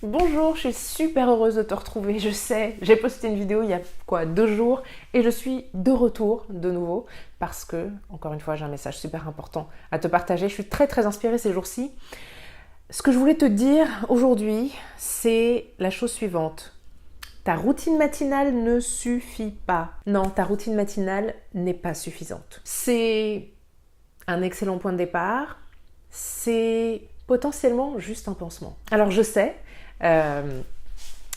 Bonjour, je suis super heureuse de te retrouver. Je sais, j'ai posté une vidéo il y a 2 jours et je suis de retour de nouveau parce que, encore une fois, j'ai un message super important à te partager. Je suis très inspirée ces jours-ci. Ce que je voulais te dire aujourd'hui, c'est la chose suivante. Ta routine matinale ne suffit pas. Non, ta routine matinale n'est pas suffisante. C'est un excellent point de départ. C'est potentiellement juste un pansement. Alors je sais, euh,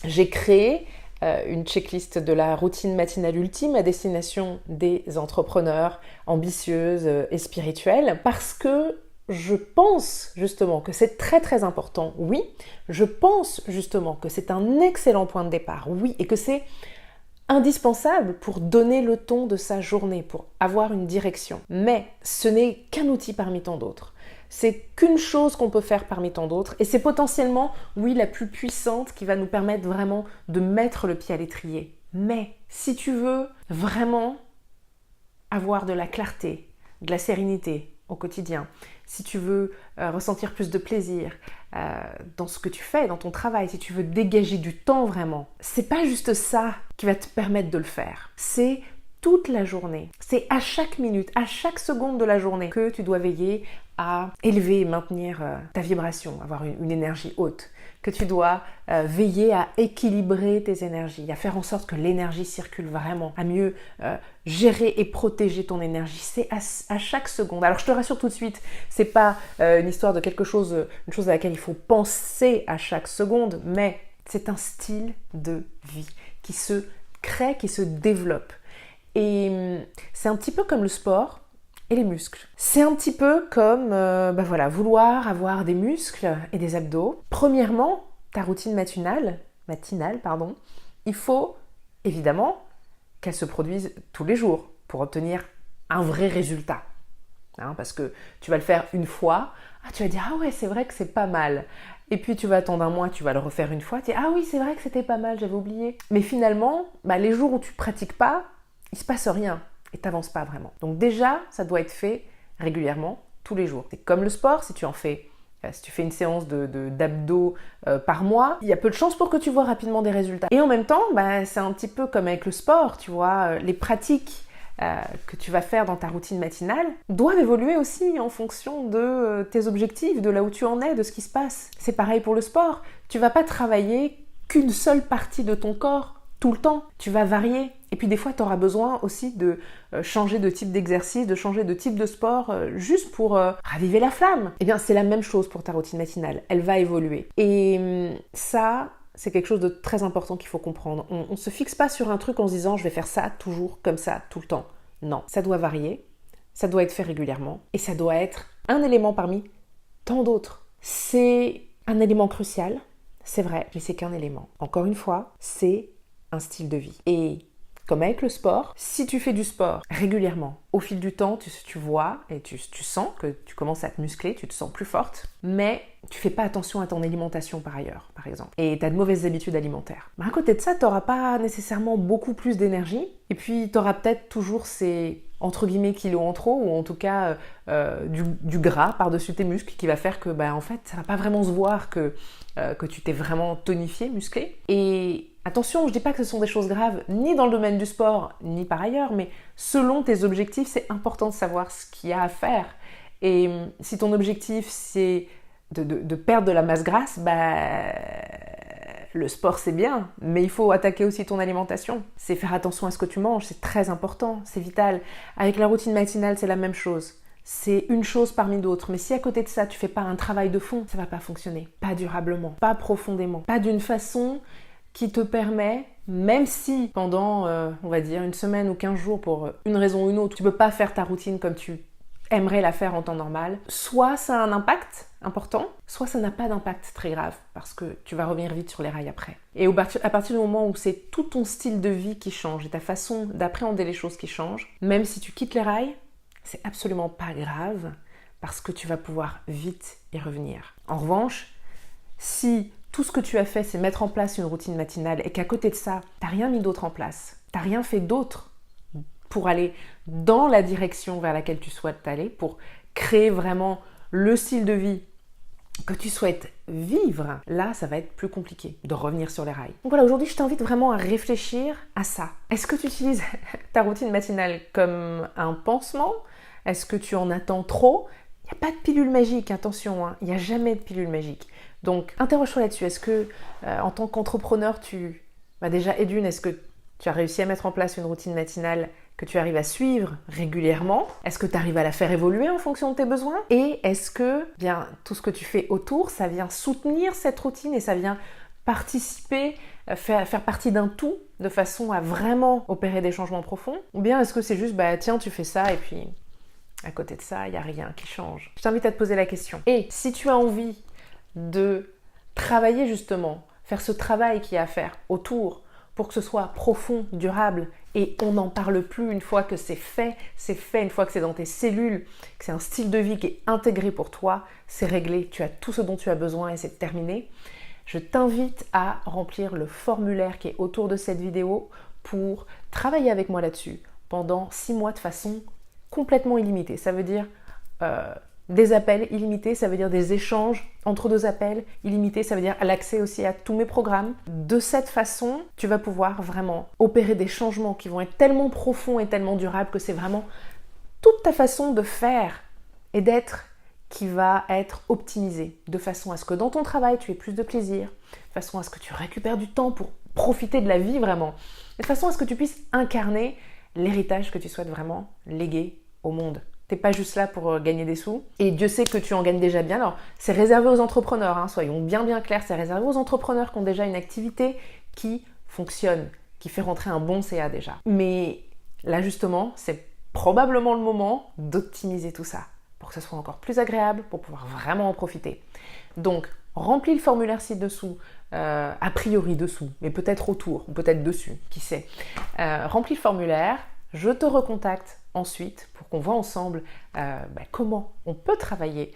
j'ai créé une checklist de la routine matinale ultime à destination des entrepreneurs ambitieuses et spirituelles parce que je pense justement que c'est très important, oui. Je pense justement que c'est un excellent point de départ, oui, et que c'est indispensable pour donner le ton de sa journée, pour avoir une direction. Mais ce n'est qu'un outil parmi tant d'autres. C'est qu'une chose qu'on peut faire parmi tant d'autres et c'est potentiellement, oui, la plus puissante qui va nous permettre vraiment de mettre le pied à l'étrier. Mais si tu veux vraiment avoir de la clarté, de la sérénité au quotidien, si tu veux ressentir plus de plaisir dans ce que tu fais, dans ton travail, si tu veux dégager du temps vraiment, c'est pas juste ça qui va te permettre de le faire. C'est toute la journée. C'est à chaque minute, à chaque seconde de la journée que tu dois veiller à élever et maintenir ta vibration, avoir une énergie haute, que tu dois veiller à équilibrer tes énergies, à faire en sorte que l'énergie circule vraiment, à mieux gérer et protéger ton énergie. C'est à chaque seconde. Alors je te rassure tout de suite, c'est pas une histoire de quelque chose, une chose à laquelle il faut penser à chaque seconde, mais c'est un style de vie qui se crée, qui se développe. Et c'est un petit peu comme le sport et les muscles. C'est un petit peu comme vouloir avoir des muscles et des abdos. Premièrement, ta routine matinale, il faut évidemment qu'elle se produise tous les jours pour obtenir un vrai résultat. Parce que tu vas le faire une fois, tu vas dire « Ah ouais, c'est vrai que c'est pas mal ». Et puis tu vas attendre un mois, tu vas le refaire une fois, tu dis « Ah oui, c'est vrai que c'était pas mal, j'avais oublié ». Mais finalement, les jours où tu pratiques pas, il se passe rien et t'avances pas vraiment. Donc déjà, ça doit être fait régulièrement, tous les jours. C'est comme le sport, si tu fais une séance d'abdos par mois, il y a peu de chances pour que tu vois rapidement des résultats. Et en même temps, c'est un petit peu comme avec le sport, tu vois, les pratiques que tu vas faire dans ta routine matinale doivent évoluer aussi en fonction de tes objectifs, de là où tu en es, de ce qui se passe. C'est pareil pour le sport. Tu vas pas travailler qu'une seule partie de ton corps tout le temps. Tu vas varier. Et puis des fois, tu auras besoin aussi de changer de type d'exercice, de changer de type de sport, juste pour raviver la flamme. Eh bien, c'est la même chose pour ta routine matinale. Elle va évoluer. Et ça, c'est quelque chose de très important qu'il faut comprendre. On ne se fixe pas sur un truc en se disant « je vais faire ça toujours comme ça, tout le temps ». Non, ça doit varier, ça doit être fait régulièrement et ça doit être un élément parmi tant d'autres. C'est un élément crucial, c'est vrai, mais c'est qu'un élément. Encore une fois, c'est un style de vie. Et comme avec le sport, si tu fais du sport régulièrement, au fil du temps, tu vois et tu sens que tu commences à te muscler, tu te sens plus forte, mais tu fais pas attention à ton alimentation par ailleurs, par exemple, et tu as de mauvaises habitudes alimentaires. À côté de ça, tu n'auras pas nécessairement beaucoup plus d'énergie, et puis tu auras peut-être toujours ces entre guillemets kilos en trop, ou en tout cas du gras par-dessus tes muscles qui va faire que en fait ça va pas vraiment se voir que tu t'es vraiment tonifié, musclé. Et attention, je dis pas que ce sont des choses graves ni dans le domaine du sport ni par ailleurs, mais selon tes objectifs, c'est important de savoir ce qu'il y a à faire. Et si ton objectif c'est de perdre de la masse grasse, le sport c'est bien, mais il faut attaquer aussi ton alimentation. C'est faire attention à ce que tu manges, c'est très important, c'est vital. Avec la routine matinale, c'est la même chose. C'est une chose parmi d'autres, mais si à côté de ça, tu fais pas un travail de fond, ça va pas fonctionner. Pas durablement, pas profondément, pas d'une façon qui te permet, même si pendant, on va dire, une semaine ou 15 jours, pour une raison ou une autre, tu peux pas faire ta routine comme tu aimerais la faire en temps normal, soit ça a un impact important, soit ça n'a pas d'impact très grave, parce que tu vas revenir vite sur les rails après. Et à partir du moment où c'est tout ton style de vie qui change, et ta façon d'appréhender les choses qui change, même si tu quittes les rails, c'est absolument pas grave, parce que tu vas pouvoir vite y revenir. En revanche, si tout ce que tu as fait, c'est mettre en place une routine matinale, et qu'à côté de ça, t'as rien mis d'autre en place, t'as rien fait d'autre pour aller dans la direction vers laquelle tu souhaites aller, pour créer vraiment le style de vie que tu souhaites vivre, là, ça va être plus compliqué de revenir sur les rails. Donc voilà, aujourd'hui, je t'invite vraiment à réfléchir à ça. Est-ce que tu utilises ta routine matinale comme un pansement? Est-ce que tu en attends trop? Il n'y a pas de pilule magique, attention, hein. Il n'y a jamais de pilule magique. Donc, interroge-toi là-dessus. Est-ce que, en tant qu'entrepreneur, déjà, est-ce que tu as réussi à mettre en place une routine matinale que tu arrives à suivre régulièrement? Est-ce que tu arrives à la faire évoluer en fonction de tes besoins? Et est-ce que tout ce que tu fais autour, ça vient soutenir cette routine et ça vient participer, faire partie d'un tout de façon à vraiment opérer des changements profonds? Ou bien est-ce que c'est juste, tiens, tu fais ça et puis à côté de ça, il n'y a rien qui change? Je t'invite à te poser la question. Et si tu as envie de travailler justement, faire ce travail qu'il y a à faire autour, pour que ce soit profond, durable, et on n'en parle plus une fois que c'est fait, une fois que c'est dans tes cellules, que c'est un style de vie qui est intégré pour toi, c'est réglé, tu as tout ce dont tu as besoin et c'est terminé. Je t'invite à remplir le formulaire qui est autour de cette vidéo pour travailler avec moi là-dessus pendant 6 mois de façon complètement illimitée. Ça veut dire des appels illimités, ça veut dire des échanges entre 2 appels illimités, ça veut dire l'accès aussi à tous mes programmes. De cette façon, tu vas pouvoir vraiment opérer des changements qui vont être tellement profonds et tellement durables que c'est vraiment toute ta façon de faire et d'être qui va être optimisée, de façon à ce que dans ton travail, tu aies plus de plaisir, de façon à ce que tu récupères du temps pour profiter de la vie vraiment, de façon à ce que tu puisses incarner l'héritage que tu souhaites vraiment léguer au monde. T'es pas juste là pour gagner des sous. Et Dieu sait que tu en gagnes déjà bien. Alors, c'est réservé aux entrepreneurs, hein, soyons bien clairs. C'est réservé aux entrepreneurs qui ont déjà une activité qui fonctionne, qui fait rentrer un bon CA déjà. Mais là, justement, c'est probablement le moment d'optimiser tout ça pour que ce soit encore plus agréable, pour pouvoir vraiment en profiter. Donc, remplis le formulaire ci-dessous, a priori dessous, mais peut-être autour, ou peut-être dessus, qui sait. Remplis le formulaire, je te recontacte ensuite pour qu'on voit ensemble comment on peut travailler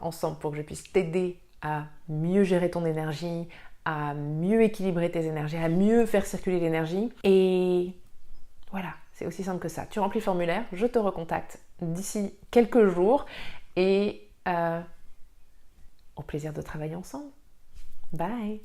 ensemble pour que je puisse t'aider à mieux gérer ton énergie, à mieux équilibrer tes énergies, à mieux faire circuler l'énergie. Et voilà, c'est aussi simple que ça. Tu remplis le formulaire, je te recontacte d'ici quelques jours et au plaisir de travailler ensemble. Bye!